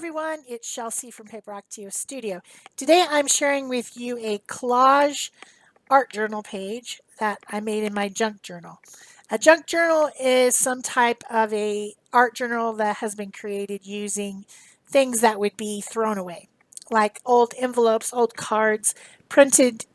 everyone, it's Shel C from PaperOcotilloStudio. Today I'm sharing with you a collage art journal page that I made in my junk journal. A junk journal is some type of a art journal that has been created using things that would be thrown away, like old envelopes, old cards, printed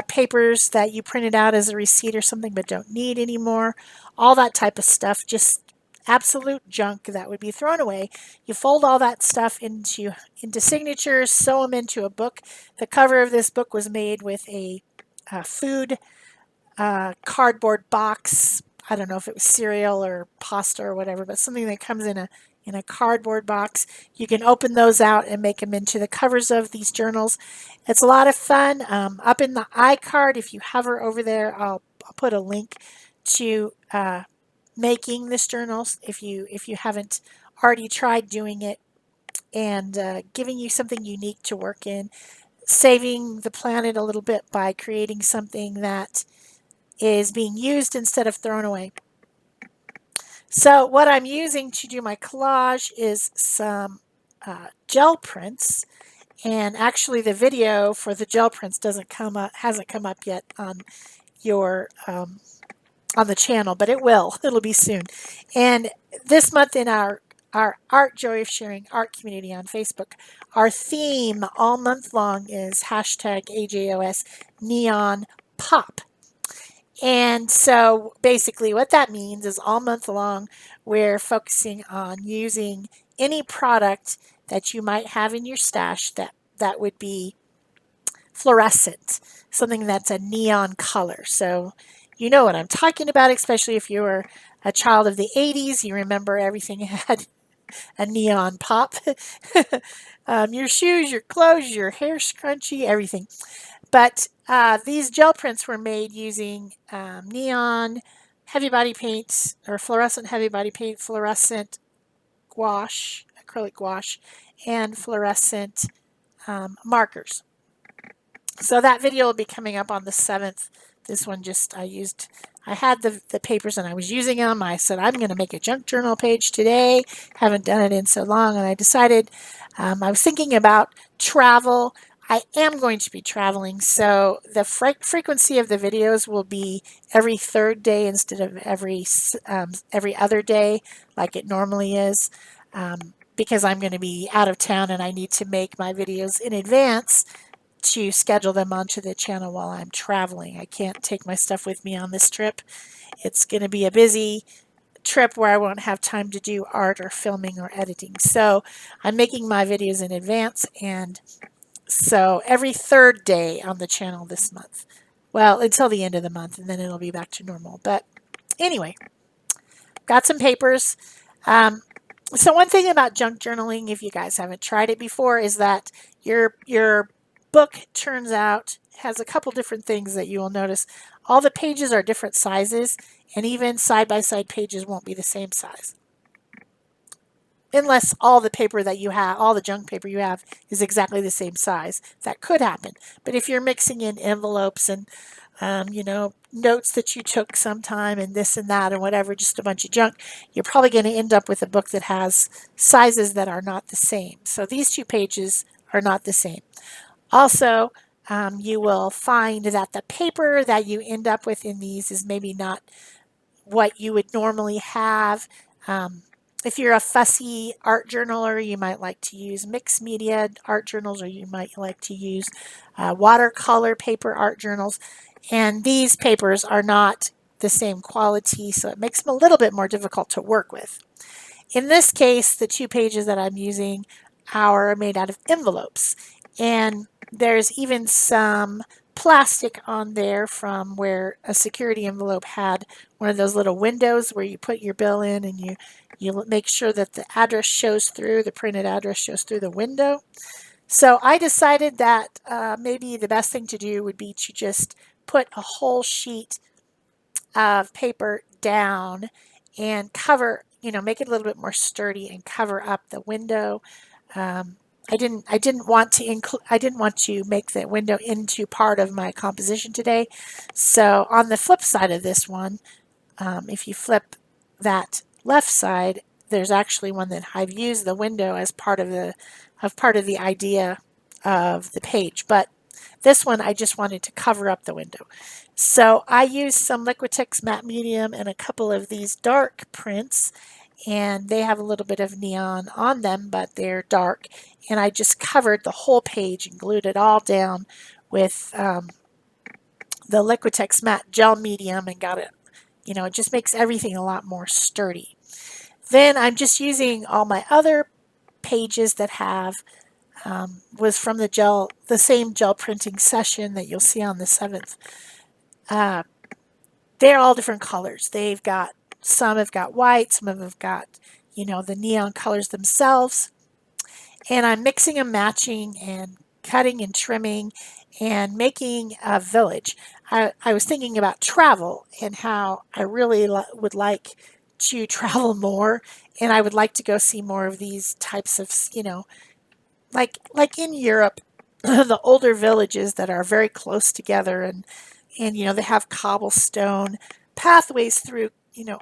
papers that you printed out as a receipt or something but don't need anymore, all that type of stuff, just absolute junk that would be thrown away. You fold all that stuff into signatures, sew them into a book. The cover of this book was made with a food cardboard box. I don't know if it was cereal or pasta or whatever, but something that comes in a cardboard box. You can open those out and make them into the covers of these journals. It's a lot of fun. Up in the iCard, if you hover over there, I'll put a link to making this journal if you haven't already tried doing it, and giving you something unique to work in, saving the planet a little bit by creating something that is being used instead of thrown away. So what I'm using to do my collage is some gel prints, and actually the video for the gel prints hasn't come up yet on your on the channel, but it will. It'll be soon. And this month in our Art Joy of Sharing art community on Facebook, our theme all month long is hashtag AJOS Neon Pop. And so basically what that means is all month long we're focusing on using any product that you might have in your stash that would be fluorescent, something that's a neon color. So you know what I'm talking about, especially if you were a child of the 80s. You remember everything had a neon pop. Your shoes, your clothes, your hair scrunchie, everything. But these gel prints were made using neon heavy body paints, or fluorescent heavy body paint, fluorescent gouache, acrylic gouache, and fluorescent markers. So that video will be coming up on the 7th. This one I had the papers and I was using them. I said, I'm going to make a junk journal page today. Haven't done it in so long. And I decided, I was thinking about travel. I am going to be traveling. So the frequency of the videos will be every third day instead of every other day like it normally is. Because I'm going to be out of town and I need to make my videos in advance to schedule them onto the channel while I'm traveling. I can't take my stuff with me on this trip. It's going to be a busy trip where I won't have time to do art or filming or editing. So I'm making my videos in advance, and so every third day on the channel this month. Well, until the end of the month, and then it'll be back to normal. But anyway, got some papers. So one thing about junk journaling, if you guys haven't tried it before, is that your book turns out has a couple different things that you will notice. All the pages are different sizes, and even side-by-side pages won't be the same size. Unless all the paper that you have, all the junk paper you have, is exactly the same size. That could happen. But if you're mixing in envelopes and notes that you took sometime and this and that and whatever, just a bunch of junk, you're probably going to end up with a book that has sizes that are not the same. So these two pages are not the same. Also, you will find that the paper that you end up with in these is maybe not what you would normally have. If you're a fussy art journaler, you might like to use mixed media art journals, or you might like to use watercolor paper art journals. And these papers are not the same quality, so it makes them a little bit more difficult to work with. In this case, the two pages that I'm using are made out of envelopes. And there's even some plastic on there from where a security envelope had one of those little windows where you put your bill in and you make sure that the address shows through, the printed address shows through the window. So I decided that maybe the best thing to do would be to just put a whole sheet of paper down and cover, make it a little bit more sturdy and cover up the window. I didn't want to make the window into part of my composition today. So on the flip side of this one, if you flip that left side, there's actually one that I've used the window as part of the idea of the page, but this one I just wanted to cover up the window. So I used some Liquitex matte medium and a couple of these dark prints, and they have a little bit of neon on them, but they're dark. And I just covered the whole page and glued it all down with the Liquitex matte gel medium and got it, it just makes everything a lot more sturdy. Then I'm just using all my other pages that have was from the same gel printing session that you'll see on the 7th. They're all different colors. Some have got white, some of them have got, the neon colors themselves. And I'm mixing and matching and cutting and trimming and making a village. I was thinking about travel and how I really would like to travel more, and I would like to go see more of these types of, like in Europe, the older villages that are very close together, and they have cobblestone pathways through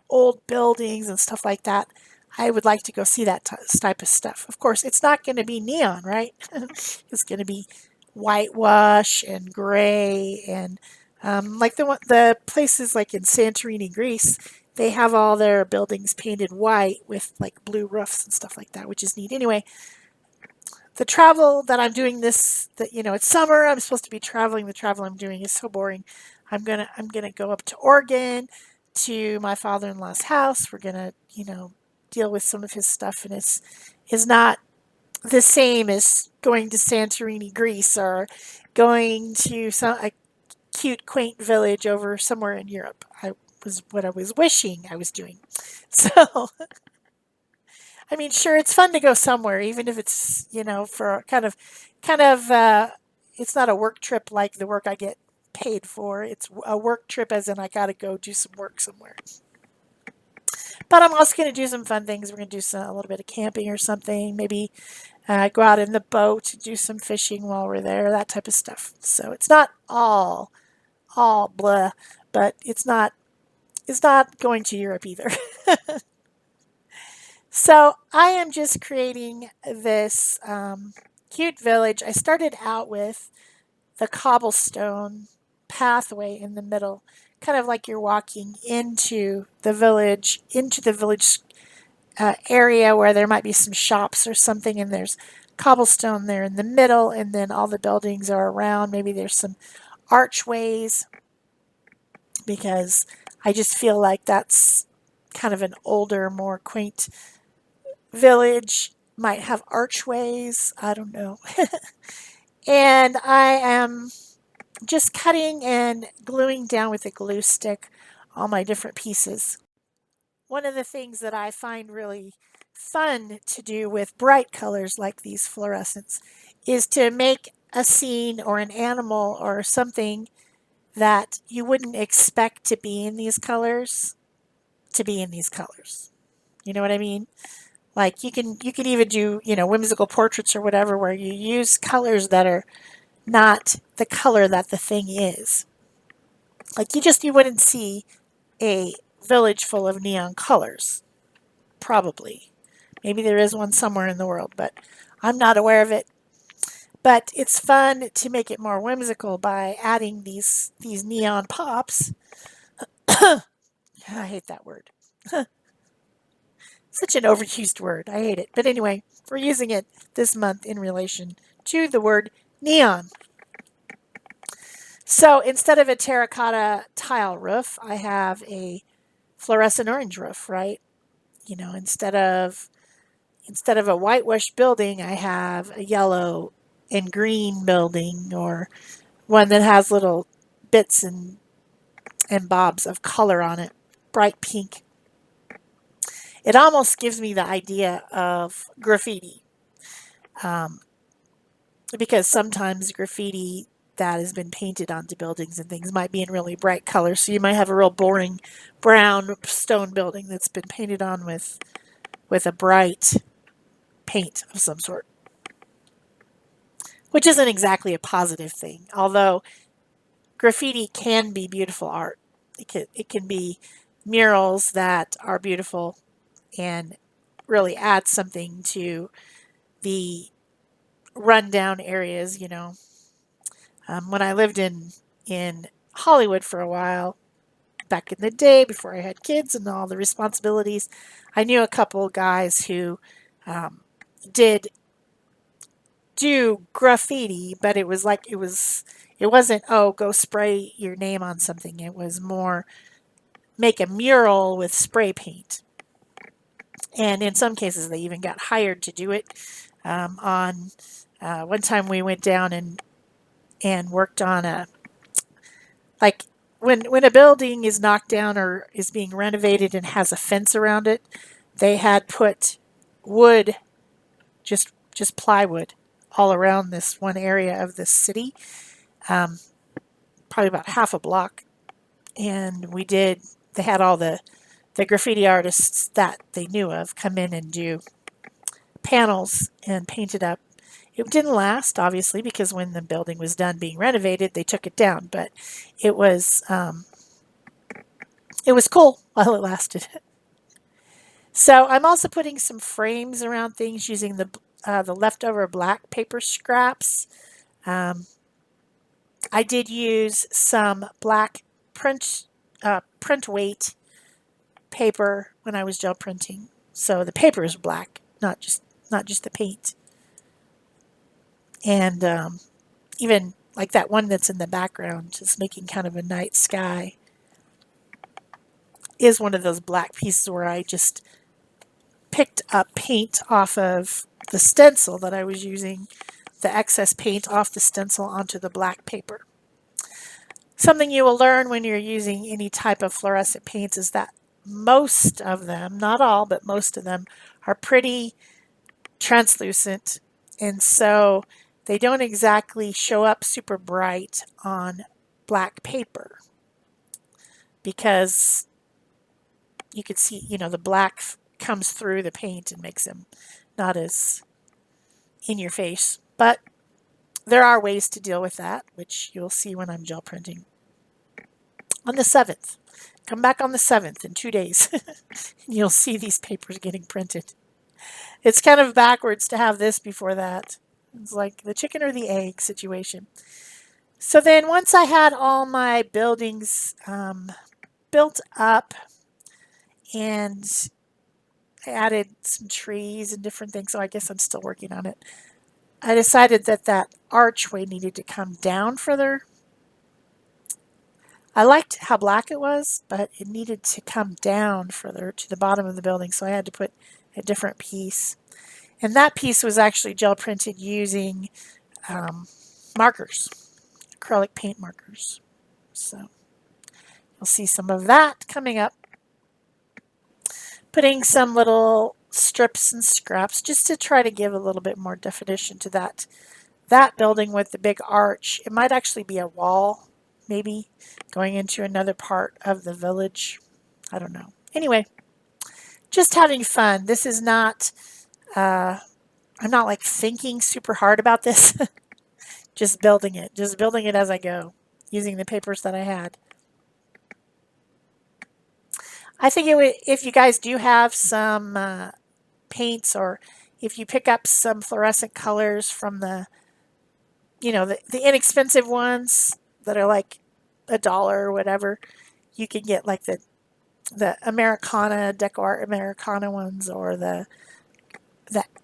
old buildings and stuff like that. I would like to go see that type of stuff. Of course, it's not going to be neon, right? It's going to be whitewash and gray, and like the places like in Santorini, Greece, they have all their buildings painted white with like blue roofs and stuff like that, which is neat. Anyway, the travel that I'm doing it's summer. I'm supposed to be traveling. The travel I'm doing is so boring. I'm gonna go up to Oregon to my father-in-law's house. We're gonna, deal with some of his stuff, and it's is not the same as going to Santorini, Greece, or going to a cute, quaint village over somewhere in Europe. I was what I was wishing I was doing. So I mean, sure, it's fun to go somewhere, even if it's, for it's not a work trip like the work I get paid for. It's a work trip as in I got to go do some work somewhere. But I'm also going to do some fun things. We're going to do a little bit of camping or something. Maybe go out in the boat, do some fishing while we're there, that type of stuff. So it's not all blah, but it's not going to Europe either. So I am just creating this cute village. I started out with the cobblestone pathway in the middle, kind of like you're walking into the village area where there might be some shops or something, and there's cobblestone there in the middle, and then all the buildings are around. Maybe there's some archways, because I just feel like that's kind of an older, more quaint village, might have archways. I don't know. And I am just cutting and gluing down with a glue stick all my different pieces. One of the things that I find really fun to do with bright colors like these fluorescents is to make a scene or an animal or something that you wouldn't expect to be in these colors to be in these colors. You know what I mean? Like you can even do, whimsical portraits or whatever, where you use colors that are not the color that the thing is. Like you wouldn't see a village full of neon colors. Probably. Maybe there is one somewhere in the world, but I'm not aware of it. But it's fun to make it more whimsical by adding these neon pops. I hate that word. Such an overused word. I hate it. But anyway, we're using it this month in relation to the word neon. So instead of a terracotta tile roof, I have a fluorescent orange roof, right? Instead of a whitewash building, I have a yellow and green building, or one that has little bits and bobs of color on it, bright pink. It almost gives me the idea of graffiti, um, because sometimes graffiti that has been painted onto buildings and things might be in really bright colors. So you might have a real boring brown stone building that's been painted on with a bright paint of some sort, which isn't exactly a positive thing. Although graffiti can be beautiful art. It can be murals that are beautiful and really add something to the rundown areas, you know. When I lived in Hollywood for a while, back in the day before I had kids and all the responsibilities, I knew a couple of guys who um, did do graffiti, but it was like it wasn't, oh, go spray your name on something. It was more make a mural with spray paint. And in some cases, they even got hired to do it. On one time, we went down and worked on a, like, when a building is knocked down or is being renovated and has a fence around it, they had put wood, just plywood, all around this one area of the city, um, probably about half a block. And they had all the graffiti artists that they knew of come in and do panels and paint it up. It didn't last, obviously, because when the building was done being renovated, they took it down. But it was um, it was cool while it lasted. So I'm also putting some frames around things using the leftover black paper scraps. Um, I did use some black print weight paper when I was gel printing, so the paper is black, not just the paint. And even like that one that's in the background, just making kind of a night sky, is one of those black pieces where I just picked up paint off of the stencil that I was using, the excess paint off the stencil onto the black paper. Something you will learn when you're using any type of fluorescent paints is that most of them, not all, but most of them, are pretty translucent, and so they don't exactly show up super bright on black paper because you can see, you know, the black comes through the paint and makes them not as in your face. But there are ways to deal with that, which you'll see when I'm gel printing. On the 7th, come back on the 7th in 2 days, and you'll see these papers getting printed. It's kind of backwards to have this before that. It's like the chicken or the egg situation. So then once I had all my buildings built up and I added some trees and different things, so I guess I'm still working on it, I decided that that archway needed to come down further. I liked how black it was, but it needed to come down further to the bottom of the building, so I had to put a different piece. And that piece was actually gel printed using markers, acrylic paint markers. So you'll see some of that coming up. Putting some little strips and scraps just to try to give a little bit more definition to that building with the big arch. It might actually be a wall, maybe going into another part of the village. I don't know. Anyway, just having fun. This is not, I'm not like thinking super hard about this. Just building it as I go, using the papers that I had. I think if you guys do have some paints, or if you pick up some fluorescent colors from the inexpensive ones that are like $1 or whatever, you can get like the Americana, Deco Art Americana ones, or the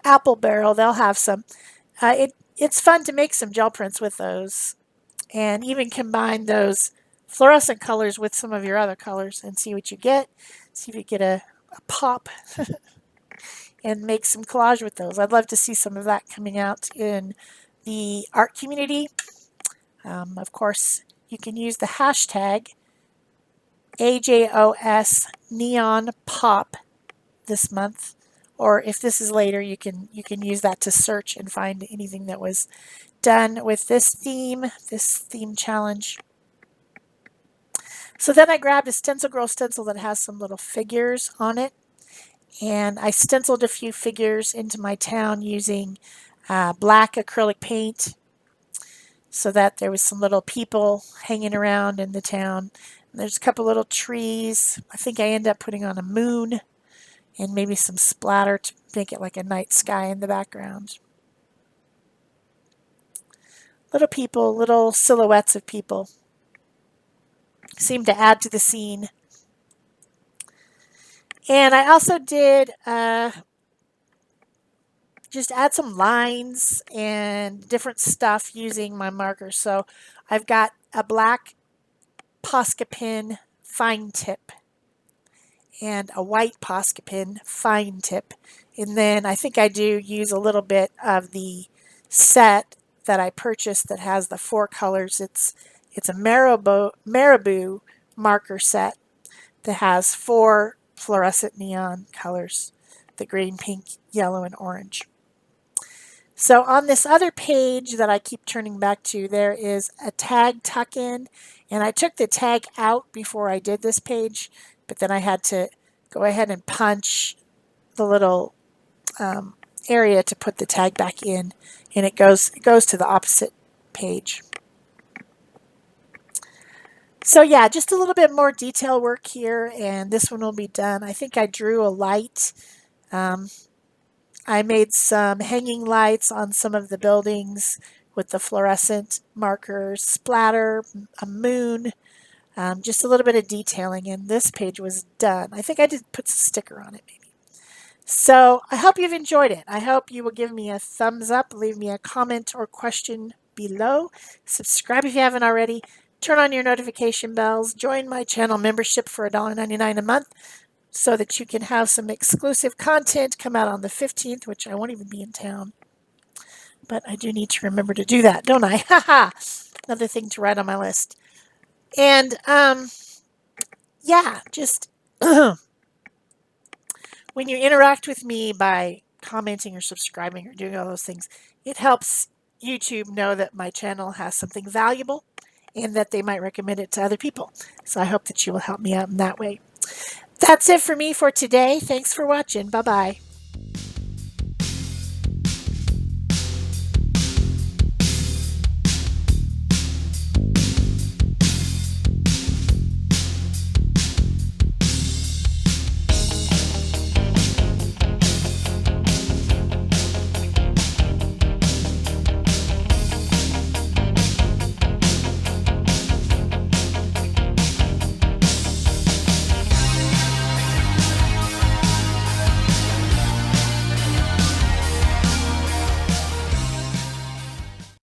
Apple Barrel. They'll have some. It's fun to make some gel prints with those, and even combine those fluorescent colors with some of your other colors and see what you get. See if you get a pop and make some collage with those. I'd love to see some of that coming out in the art community. Of course, you can use the hashtag AJOS Neon Pop this month, or if this is later, you can use that to search and find anything that was done with this theme challenge. So then I grabbed a Stencil Girl stencil that has some little figures on it, and I stenciled a few figures into my town using black acrylic paint, so that there was some little people hanging around in the town. And there's a couple little trees. I think I ended up putting on a moon and maybe some splatter to make it like a night sky in the background. Little people, little silhouettes of people seem to add to the scene. And I also did just add some lines and different stuff using my markers. So I've got a black Posca pen fine tip and a white Posca pen fine tip. And then I think I do use a little bit of the set that I purchased that has the 4 colors. It's a Marabou marker set that has 4 fluorescent neon colors, the green, pink, yellow, and orange. So on this other page that I keep turning back to, there is a tag tuck in, and I took the tag out before I did this page, but then I had to go ahead and punch the little area to put the tag back in, and it goes to the opposite page. So yeah, just a little bit more detail work here, and this one will be done. I think I drew a light. I made some hanging lights on some of the buildings with the fluorescent markers, splatter, a moon, just a little bit of detailing, and this page was done. I think I did put some sticker on it maybe. So I hope you've enjoyed it. I hope you will give me a thumbs up, leave me a comment or question below. Subscribe if you haven't already. Turn on your notification bells. Join my channel membership for $1.99 a month so that you can have some exclusive content come out on the 15th, which I won't even be in town. But I do need to remember to do that, don't I? Haha! Another thing to write on my list. And, yeah, just when you interact with me by commenting or subscribing or doing all those things, it helps YouTube know that my channel has something valuable and that they might recommend it to other people. So I hope that you will help me out in that way. That's it for me for today. Thanks for watching. Bye-bye.